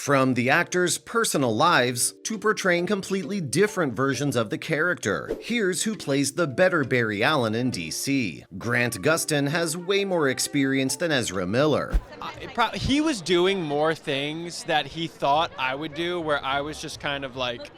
From the actors' personal lives to portraying completely different versions of the character, here's who plays the better Barry Allen in DC. Grant Gustin has way more experience than Ezra Miller. He was doing more things that he thought I would do, where I was just kind of like...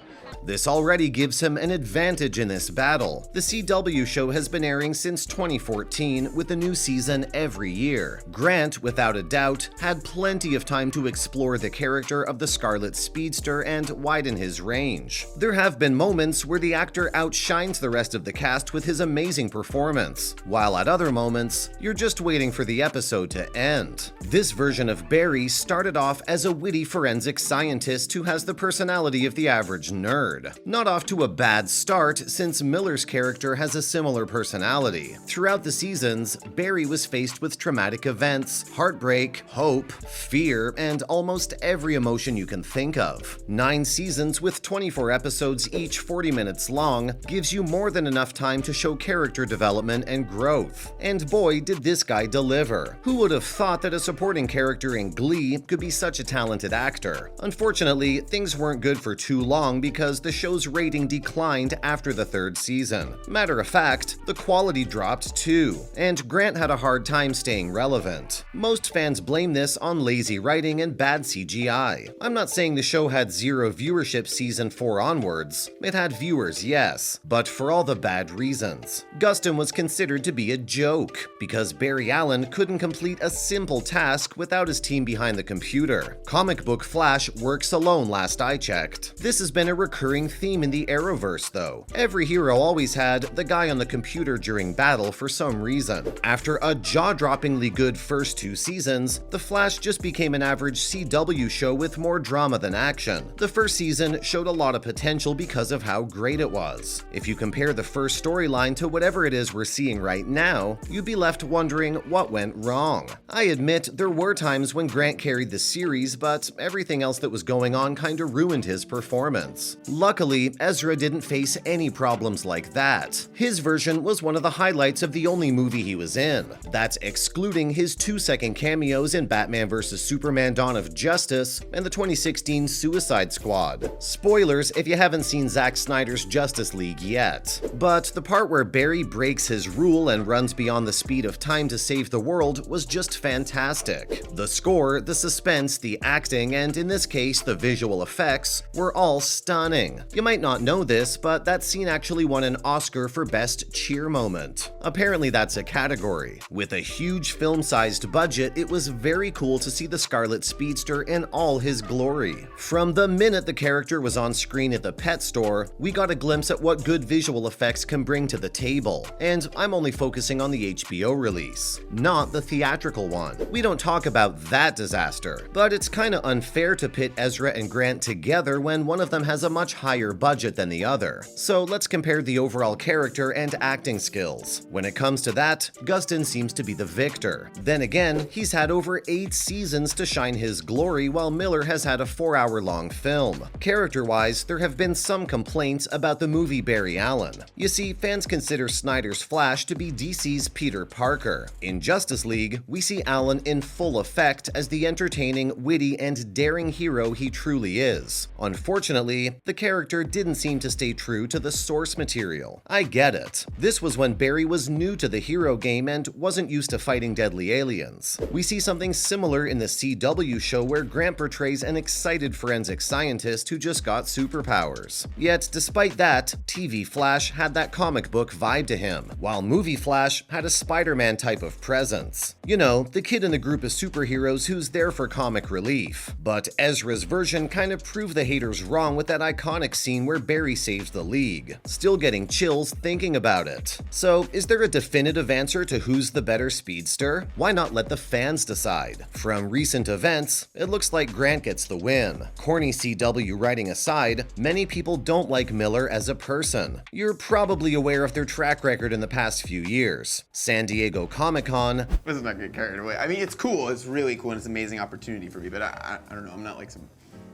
This already gives him an advantage in this battle. The CW show has been airing since 2014, with a new season every year. Grant, without a doubt, had plenty of time to explore the character of the Scarlet Speedster and widen his range. There have been moments where the actor outshines the rest of the cast with his amazing performance, while at other moments, you're just waiting for the episode to end. This version of Barry started off as a witty forensic scientist who has the personality of the average nerd. Not off to a bad start, since Miller's character has a similar personality. Throughout the seasons, Barry was faced with traumatic events, heartbreak, hope, fear, and almost every emotion you can think of. 9 seasons with 24 episodes each 40 minutes long gives you more than enough time to show character development and growth. And boy, did this guy deliver. Who would have thought that a supporting character in Glee could be such a talented actor? Unfortunately, things weren't good for too long because the show's rating declined after the 3rd season. Matter of fact, the quality dropped too, and Grant had a hard time staying relevant. Most fans blame this on lazy writing and bad CGI. I'm not saying the show had 0 viewership season 4 onwards. It had viewers, yes, but for all the bad reasons. Gustin was considered to be a joke, because Barry Allen couldn't complete a simple task without his team behind the computer. Comic book Flash works alone last I checked. This has been a recurring theme in the Arrowverse though. Every hero always had the guy on the computer during battle for some reason. After a jaw-droppingly good first 2 seasons, The Flash just became an average CW show with more drama than action. The first season showed a lot of potential because of how great it was. If you compare the first storyline to whatever it is we're seeing right now, you'd be left wondering what went wrong. I admit there were times when Grant carried the series, but everything else that was going on kinda ruined his performance. Luckily, Ezra didn't face any problems like that. His version was one of the highlights of the only movie he was in. That's excluding his 2-second cameos in Batman vs. Superman: Dawn of Justice and the 2016 Suicide Squad. Spoilers if you haven't seen Zack Snyder's Justice League yet. But the part where Barry breaks his rule and runs beyond the speed of time to save the world was just fantastic. The score, the suspense, the acting, and in this case, the visual effects were all stunning. You might not know this, but that scene actually won an Oscar for Best Cheer Moment. Apparently that's a category. With a huge film-sized budget, it was very cool to see the Scarlet Speedster in all his glory. From the minute the character was on screen at the pet store, we got a glimpse at what good visual effects can bring to the table. And I'm only focusing on the HBO release, not the theatrical one. We don't talk about that disaster, but it's kinda unfair to pit Ezra and Grant together when one of them has a much higher budget than the other. So let's compare the overall character and acting skills. When it comes to that, Gustin seems to be the victor. Then again, he's had over 8 seasons to shine his glory while Miller has had a 4-hour-long film. Character-wise, there have been some complaints about the movie Barry Allen. You see, fans consider Snyder's Flash to be DC's Peter Parker. In Justice League, we see Allen in full effect as the entertaining, witty, and daring hero he truly is. Unfortunately, the character didn't seem to stay true to the source material. I get it. This was when Barry was new to the hero game and wasn't used to fighting deadly aliens. We see something similar in the CW show where Grant portrays an excited forensic scientist who just got superpowers. Yet, despite that, TV Flash had that comic book vibe to him, while movie Flash had a Spider-Man type of presence. You know, the kid in the group of superheroes who's there for comic relief. But Ezra's version kind of proved the haters wrong with that iconic scene where Barry saves the League. Still getting chills thinking about it. So, is there a definitive answer to who's the better speedster? Why not let the fans decide? From recent events, it looks like Grant gets the win. Corny CW writing aside, many people don't like Miller as a person. You're probably aware of their track record in the past few years. San Diego Comic-Con. Let's not get carried away. I mean, it's cool. It's really cool and it's an amazing opportunity for me, but I don't know. I'm not like some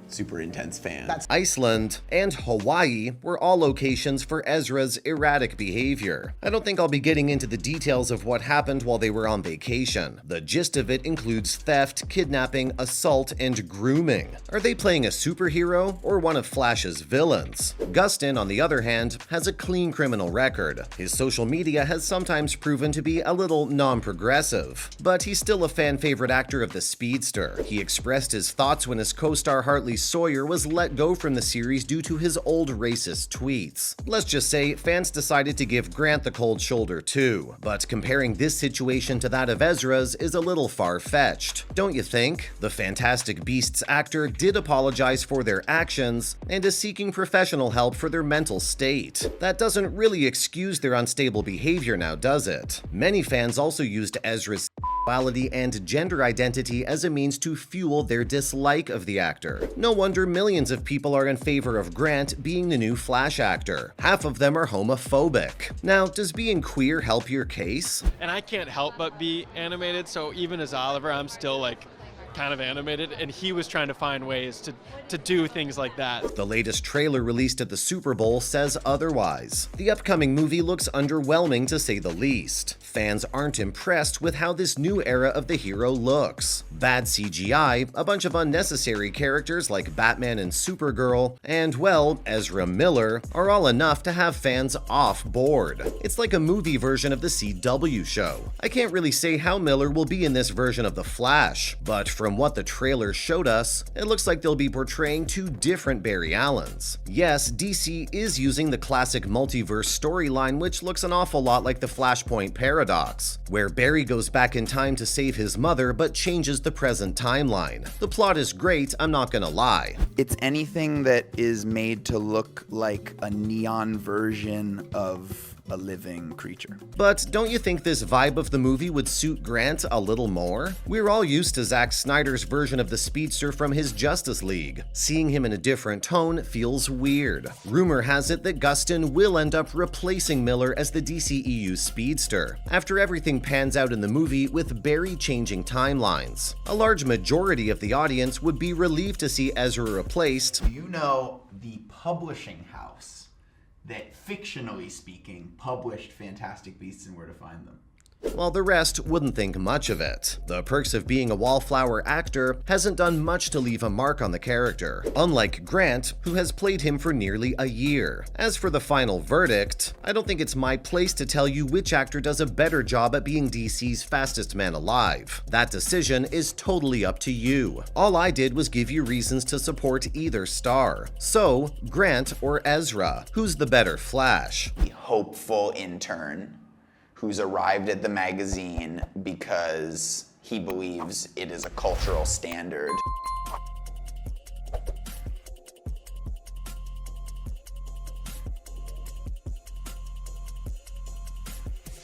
super intense fan. Iceland and Hawaii were all locations for Ezra's erratic behavior. I don't think I'll be getting into the details of what happened while they were on vacation. The gist of it includes theft, kidnapping, assault, and grooming. Are they playing a superhero or one of Flash's villains? Gustin, on the other hand, has a clean criminal record. His social media has sometimes proven to be a little non-progressive, but he's still a fan-favorite actor of the Speedster. He expressed his thoughts when his co-star Hartley Sawyer was let go from the series due to his old racist tweets. Let's just say fans decided to give Grant the cold shoulder too, but comparing this situation to that of Ezra's is a little far-fetched, don't you think? The Fantastic Beasts actor did apologize for their actions and is seeking professional help for their mental state. That doesn't really excuse their unstable behavior now, does it? Many fans also used Ezra's sexuality and gender identity as a means to fuel their dislike of the actor. No wonder millions of people are in favor of Grant being the new Flash actor. Half of them are homophobic. Now, does being queer help your case? And I can't help but be animated, so even as Oliver, I'm still like kind of animated, and he was trying to find ways to do things like that. The latest trailer released at the Super Bowl says otherwise. The upcoming movie looks underwhelming to say the least. Fans aren't impressed with how this new era of the hero looks. Bad CGI, a bunch of unnecessary characters like Batman and Supergirl, and, well, Ezra Miller, are all enough to have fans off board. It's like a movie version of the CW show. I can't really say how Miller will be in this version of The Flash, but from what the trailer showed us, it looks like they'll be portraying two different Barry Allens. Yes, DC is using the classic multiverse storyline, which looks an awful lot like the Flashpoint paradox, where Barry goes back in time to save his mother but changes the present timeline. The plot is great, I'm not gonna lie. It's anything that is made to look like a neon version of a living creature. But don't you think this vibe of the movie would suit Grant a little more? We're all used to Zack Snyder's version of the Speedster from his Justice League. Seeing him in a different tone feels weird. Rumor has it that Gustin will end up replacing Miller as the DCEU Speedster, after everything pans out in the movie with Barry changing timelines. A large majority of the audience would be relieved to see Ezra replaced. Do you know the publishing house that, fictionally speaking, published Fantastic Beasts and Where to Find Them? While the rest wouldn't think much of it. The perks of being a wallflower actor hasn't done much to leave a mark on the character, unlike Grant, who has played him for nearly a year. As for the final verdict, I don't think it's my place to tell you which actor does a better job at being DC's fastest man alive. That decision is totally up to you. All I did was give you reasons to support either star. So, Grant or Ezra, who's the better Flash? The hopeful intern who's arrived at the magazine because he believes it is a cultural standard.